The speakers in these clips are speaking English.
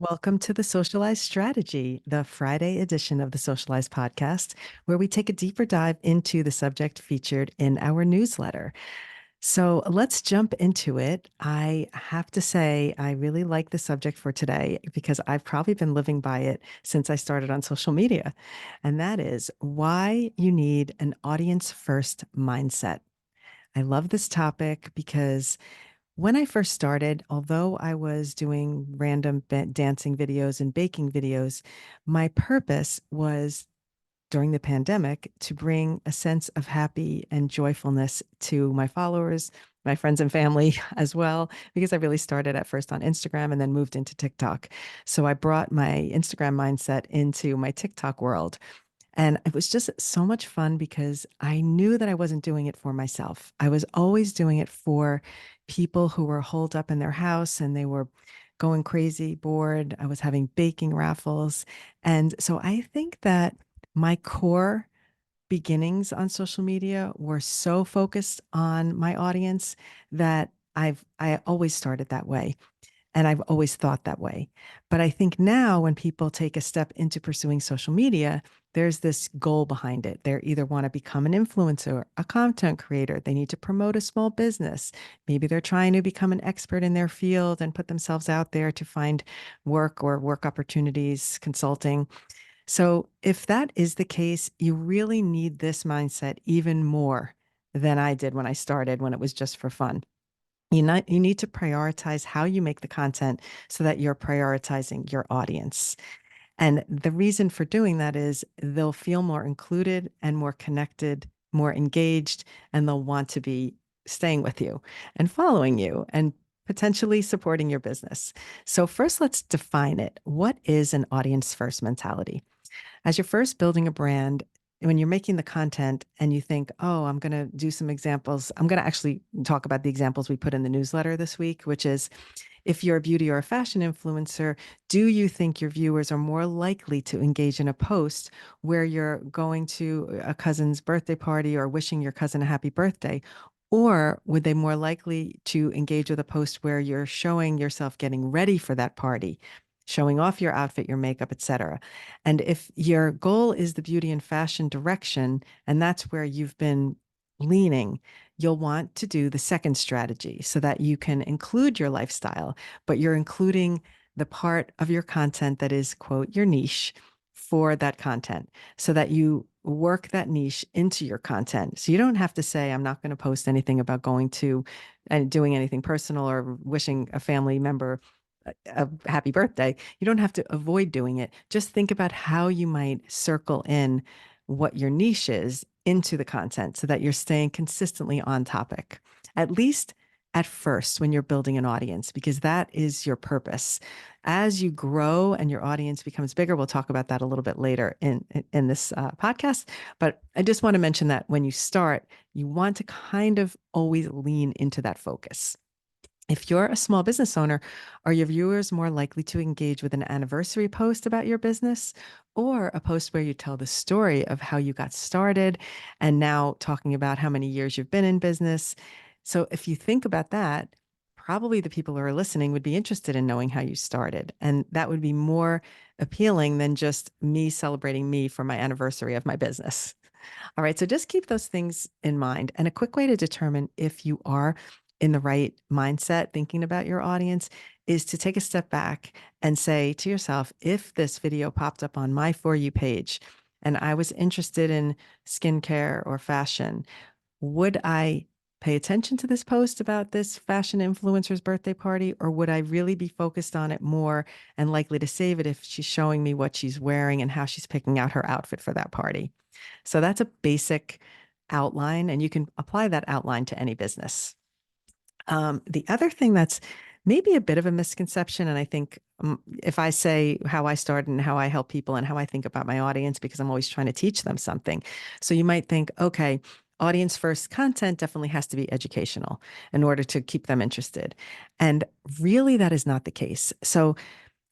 Welcome to the Socialize Strategy, the Friday edition of the Socialize podcast, where we take a deeper dive into the subject featured in our newsletter. So let's jump into it. I have to say, I really like the subject for today because I've probably been living by it since I started on social media. And that is why you need an audience first mindset. I love this topic because when I first started, although I was doing random dancing videos and baking videos, my purpose was during the pandemic to bring a sense of happy and joyfulness to my followers, my friends and family as well, because I really started at first on Instagram and then moved into TikTok. So I brought my Instagram mindset into my TikTok world. And it was just so much fun because I knew that I wasn't doing it for myself. I was always doing it for people who were holed up in their house and they were going crazy, bored. I was having baking raffles. And so I think that my core beginnings on social media were so focused on my audience that I always started that way. And I've always thought that way. But I think now when people take a step into pursuing social media, there's this goal behind it. They either want to become an influencer, a content creator, they need to promote a small business. Maybe they're trying to become an expert in their field and put themselves out there to find work or work opportunities, consulting. So if that is the case, you really need this mindset even more than I did when I started, when it was just for fun. You need to prioritize how you make the content so that you're prioritizing your audience. And the reason for doing that is they'll feel more included and more connected, more engaged, and they'll want to be staying with you and following you and potentially supporting your business. So, first, let's define it. What is an audience first mentality? As you're first building a brand, when you're making the content and you think, oh, I'm going to do some examples, I'm going to actually talk about the examples we put in the newsletter this week, which is if you're a beauty or a fashion influencer, do you think your viewers are more likely to engage in a post where you're going to a cousin's birthday party or wishing your cousin a happy birthday? Or would they more likely to engage with a post where you're showing yourself getting ready for that party, showing off your outfit, your makeup, etc.? And if your goal is the beauty and fashion direction, and that's where you've been leaning, you'll want to do the second strategy so that you can include your lifestyle, but you're including the part of your content that is, quote, your niche for that content so that you work that niche into your content. So you don't have to say, I'm not going to post anything about going to and doing anything personal or wishing a family member a happy birthday. You don't have to avoid doing it. Just think about how you might circle in what your niche is into the content so that you're staying consistently on topic, at least at first when you're building an audience, because that is your purpose. As you grow and your audience becomes bigger, we'll talk about that a little bit later in this podcast. But I just want to mention that when you start, you want to kind of always lean into that focus. If you're a small business owner, are your viewers more likely to engage with an anniversary post about your business or a post where you tell the story of how you got started and now talking about how many years you've been in business? So if you think about that, probably the people who are listening would be interested in knowing how you started. And that would be more appealing than just me celebrating me for my anniversary of my business. All right. So just keep those things in mind. And a quick way to determine if you are in the right mindset, thinking about your audience, is to take a step back and say to yourself, if this video popped up on my For You page and I was interested in skincare or fashion, would I pay attention to this post about this fashion influencer's birthday party, or would I really be focused on it more and likely to save it if she's showing me what she's wearing and how she's picking out her outfit for that party? So that's a basic outline, and you can apply that outline to any business. The other thing that's maybe a bit of a misconception, and I think if I say how I started and how I help people and how I think about my audience, because I'm always trying to teach them something. So you might think, okay, audience first content definitely has to be educational in order to keep them interested. And really, that is not the case. So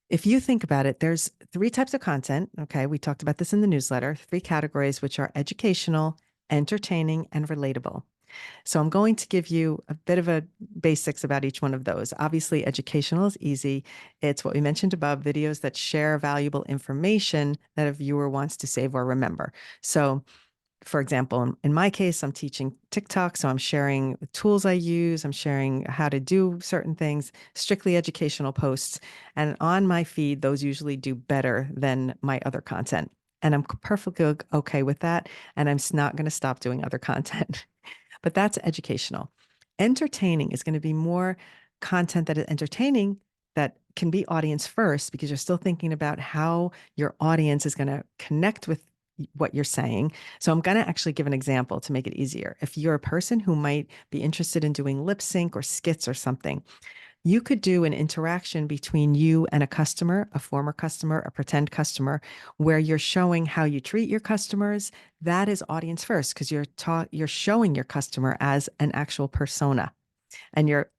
if you think about it, there's three types of content. Okay. We talked about this in the newsletter, three categories, which are educational, entertaining, and relatable. So I'm going to give you a bit of a basics about each one of those. Obviously, educational is easy. It's what we mentioned above, videos that share valuable information that a viewer wants to save or remember. So for example, in my case, I'm teaching TikTok, so I'm sharing the tools I use, I'm sharing how to do certain things, strictly educational posts. And on my feed, those usually do better than my other content. And I'm perfectly okay with that. And I'm not going to stop doing other content. But that's educational. Entertaining is going to be more content that is entertaining that can be audience first because you're still thinking about how your audience is going to connect with what you're saying. So I'm going to actually give an example to make it easier. If you're a person who might be interested in doing lip sync or skits or something, you could do an interaction between you and a customer, a former customer, a pretend customer, where you're showing how you treat your customers. That is audience first because you're showing your customer as an actual persona and you're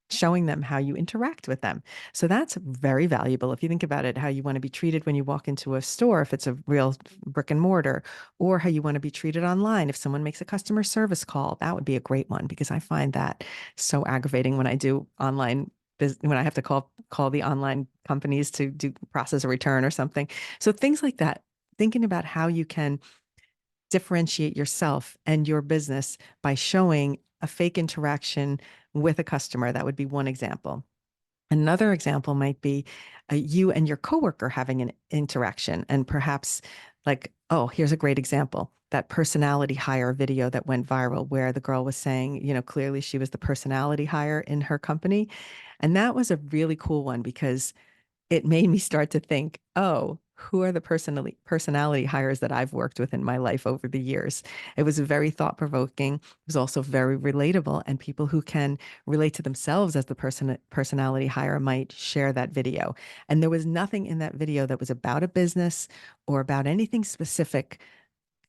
showing them how you interact with them. So that's very valuable. If you think about it, how you want to be treated when you walk into a store, if it's a real brick and mortar, or how you want to be treated online. If someone makes a customer service call, that would be a great one because I find that so aggravating when I do online when I have to call the online companies to do process a return or something. So things like that, thinking about how you can differentiate yourself and your business by showing a fake interaction with a customer. That would be one example. Another example might be you and your coworker having an interaction, and perhaps like, oh, here's a great example. That personality hire video that went viral, where the girl was saying, clearly she was the personality hire in her company. And that was a really cool one because it made me start to think, oh, who are the personality hires that I've worked with in my life over the years? It was very thought provoking. It was also very relatable, and people who can relate to themselves as the personality hire might share that video. And there was nothing in that video that was about a business or about anything specific,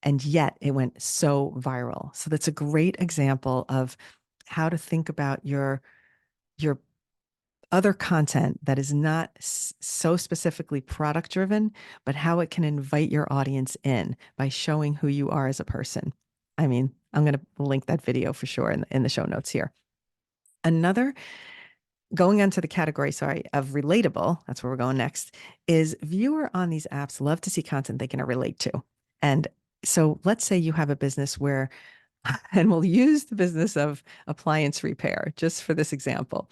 and yet it went so viral. So that's a great example of how to think about your other content that is not so specifically product driven, but how it can invite your audience in by showing who you are as a person. I mean, I'm going to link that video for sure in the show notes here. Another, going on to the category, sorry, of relatable, that's where we're going next, is viewer on these apps love to see content they can relate to. And so let's say you have a business where, and we'll use the business of appliance repair just for this example.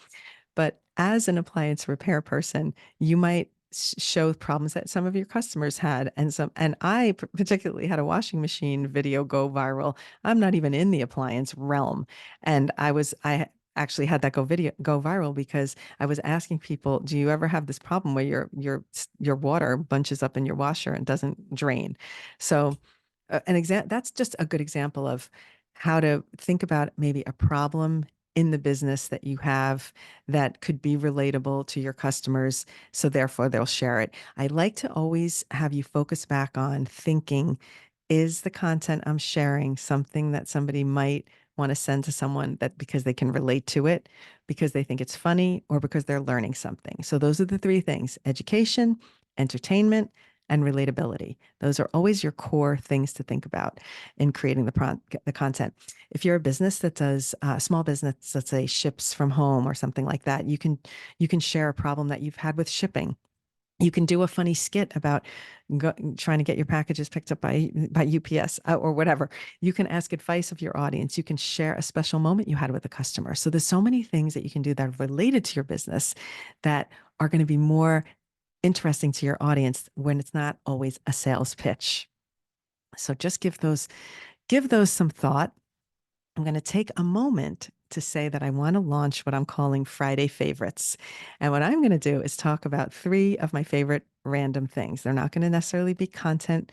But as an appliance repair person, you might show problems that some of your customers had, and I particularly had a washing machine video go viral. I'm not even in the appliance realm, and I actually had that go viral because I was asking people, do you ever have this problem where your water bunches up in your washer and doesn't drain? So that's just a good example of how to think about maybe a problem in the business that you have that could be relatable to your customers. So therefore they'll share it. I like to always have you focus back on thinking, is the content I'm sharing something that somebody might want to send to someone that because they can relate to it, because they think it's funny, or because they're learning something? So those are the three things: education, entertainment, and relatability. Those are always your core things to think about in creating the content. If you're a business that does a small business, let's say ships from home or something like that, you can share a problem that you've had with shipping. You can do a funny skit about trying to get your packages picked up by UPS or whatever. You can ask advice of your audience. You can share a special moment you had with a customer. So there's so many things that you can do that are related to your business that are going to be more interesting to your audience when it's not always a sales pitch. So just give those some thought. I'm going to take a moment to say that I want to launch what I'm calling Friday favorites. And what I'm going to do is talk about 3 of my favorite random things. They're not going to necessarily be content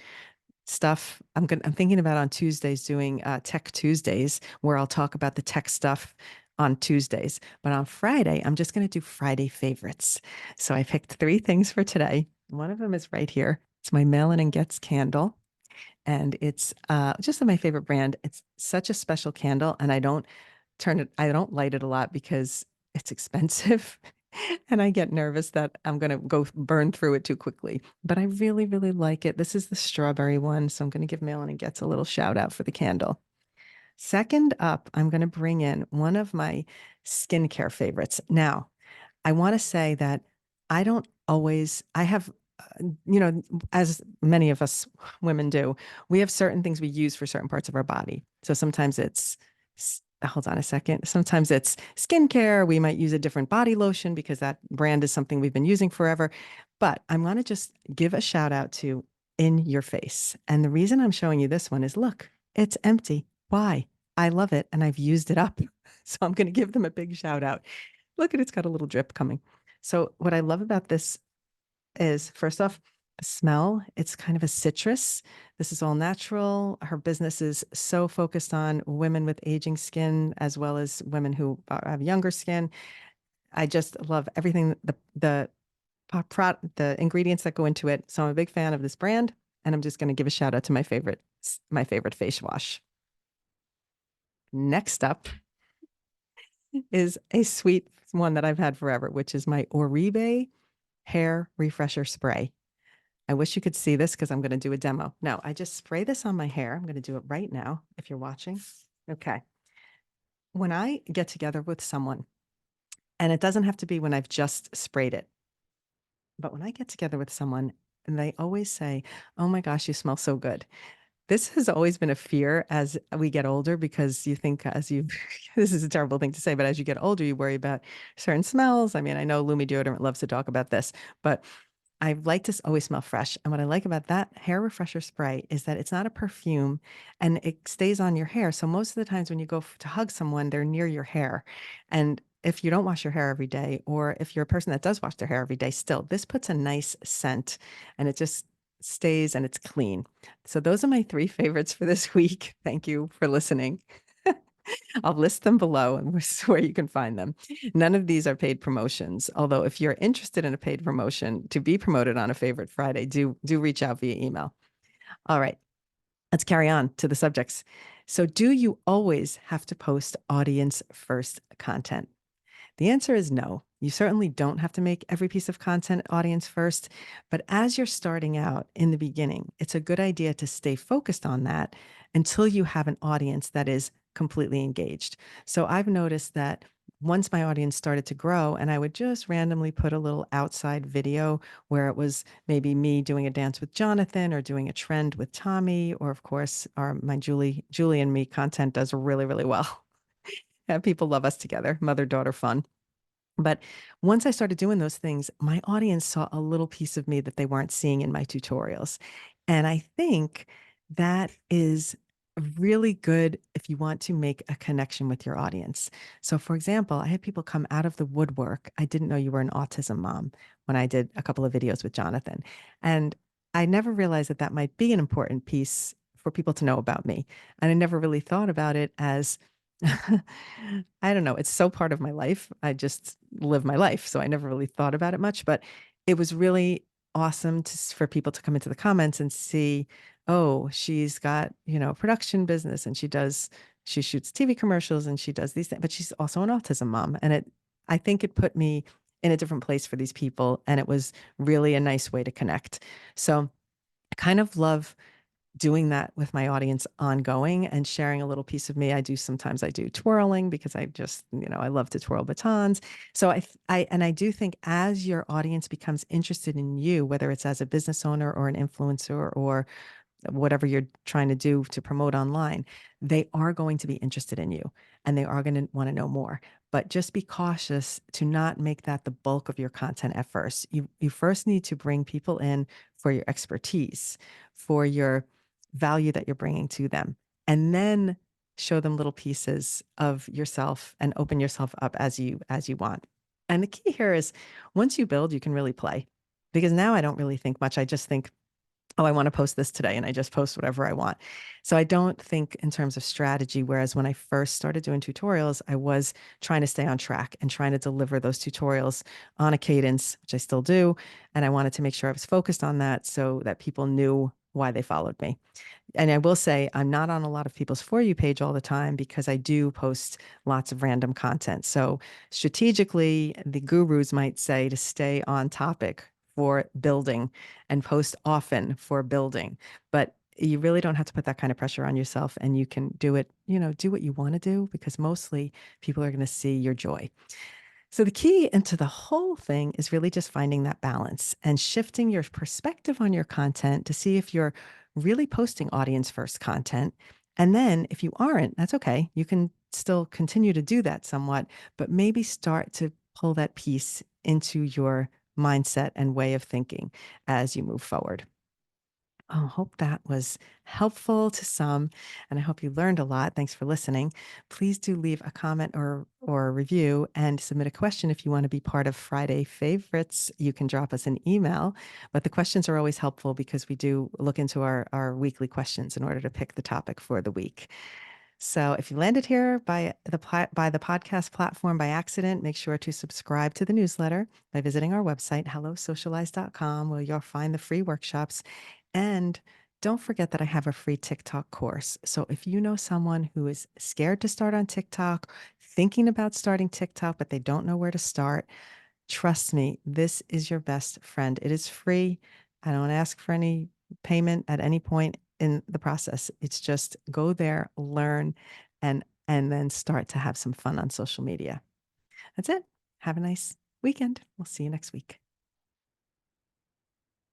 stuff. I'm thinking about on Tuesdays doing Tech Tuesdays, where I'll talk about the tech stuff on Tuesdays. But on Friday, I'm just going to do Friday favorites. So I picked 3 things for today. One of them is right here. It's my Mail-In and Gets candle. And it's just my favorite brand. It's such a special candle, and I don't light it a lot because it's expensive. And I get nervous that I'm going to go burn through it too quickly. But I really, really like it. This is the strawberry one. So I'm going to give Mail-In and Gets a little shout out for the candle. Second up, I'm going to bring in one of my skincare favorites. Now, I want to say that I have, you know, as many of us women do, we have certain things we use for certain parts of our body. So sometimes hold on a second. Sometimes it's skincare. We might use a different body lotion because that brand is something we've been using forever. But I want to just give a shout out to In Your Face. And the reason I'm showing you this one is look, it's empty. Why? I love it and I've used it up. So I'm going to give them a big shout out. Look at it's got a little drip coming. So what I love about this is first off, the smell. It's kind of a citrus. This is all natural. Her business is so focused on women with aging skin as well as women who have younger skin. I just love everything the ingredients that go into it. So I'm a big fan of this brand, and I'm just going to give a shout out to my favorite face wash. Next up is a sweet one that I've had forever, which is my Oribe hair refresher spray. I wish you could see this because I'm going to do a demo. No, I just spray this on my hair. I'm going to do it right now if you're watching. Okay. When I get together with someone, and it doesn't have to be when I've just sprayed it, but when I get together with someone and they always say, "Oh my gosh, you smell so good." This has always been a fear as we get older because you think this is a terrible thing to say, but as you get older, you worry about certain smells. I mean, I know Lumi Deodorant loves to talk about this, but I like to always smell fresh. And what I like about that hair refresher spray is that it's not a perfume and it stays on your hair. So most of the times when you go to hug someone, they're near your hair. And if you don't wash your hair every day, or if you're a person that does wash their hair every day, still, this puts a nice scent and it just stays and it's clean. So those are my three favorites for this week. Thank you for listening. I'll list them below and where you can find them. None of these are paid promotions. Although if you're interested in a paid promotion to be promoted on a favorite Friday, do reach out via email. All right, let's carry on to the subjects. So do you always have to post audience first content? The answer is no. You certainly don't have to make every piece of content audience first, but as you're starting out in the beginning, it's a good idea to stay focused on that until you have an audience that is completely engaged. So I've noticed that once my audience started to grow and I would just randomly put a little outside video where it was maybe me doing a dance with Jonathan or doing a trend with Tommy, or of course, my Julie and me content does really, really well. Yeah, people love us together, mother-daughter fun. But once I started doing those things, my audience saw a little piece of me that they weren't seeing in my tutorials. And I think that is really good if you want to make a connection with your audience. So, for example, I had people come out of the woodwork. I didn't know you were an autism mom when I did a couple of videos with Jonathan. And I never realized that that might be an important piece for people to know about me. And I never really thought about it as I don't know. It's so part of my life. I just live my life. So I never really thought about it much, but it was really awesome for people to come into the comments and see, oh, she's got, a production business and she shoots TV commercials and she does these things, but she's also an autism mom. And I think it put me in a different place for these people. And it was really a nice way to connect. So I kind of love doing that with my audience ongoing and sharing a little piece of me. Sometimes I do twirling because I just, I love to twirl batons. So I do think as your audience becomes interested in you, whether it's as a business owner or an influencer or whatever you're trying to do to promote online, they are going to be interested in you and they are going to want to know more. But just be cautious to not make that the bulk of your content at first. You first need to bring people in for your expertise, for your value that you're bringing to them, and then show them little pieces of yourself and open yourself up as you want. And the key here is once you build, you can really play, because now I don't really think much. I just think, oh, I want to post this today, and I just post whatever I want. So I don't think in terms of strategy. Whereas when I first started doing tutorials, I was trying to stay on track and trying to deliver those tutorials on a cadence, which I still do. And I wanted to make sure I was focused on that so that people knew why they followed me. And I will say I'm not on a lot of people's For You page all the time because I do post lots of random content. So strategically, the gurus might say to stay on topic for building and post often for building. But You really don't have to put that kind of pressure on yourself, and you can do it, do what you want to do, because mostly people are going to see your joy. So the key into the whole thing is really just finding that balance and shifting your perspective on your content to see if you're really posting audience first content. And then if you aren't, that's okay. You can still continue to do that somewhat, but maybe start to pull that piece into your mindset and way of thinking as you move forward. I hope that was helpful to some, and I hope you learned a lot. Thanks for listening. Please do leave a comment or a review and submit a question if you want to be part of Friday favorites. You can drop us an email, but the questions are always helpful because we do look into our weekly questions in order to pick the topic for the week. So if you landed here by the podcast platform by accident, make sure to subscribe to the newsletter by visiting our website, hellosocialize.com, where you'll find the free workshops. And don't forget that I have a free TikTok course. So if you know someone who is scared to start on TikTok, thinking about starting TikTok, but they don't know where to start, trust me, this is your best friend. It is free. I don't ask for any payment at any point in the process. It's just go there, learn, and then start to have some fun on social media. That's it. Have a nice weekend. We'll see you next week.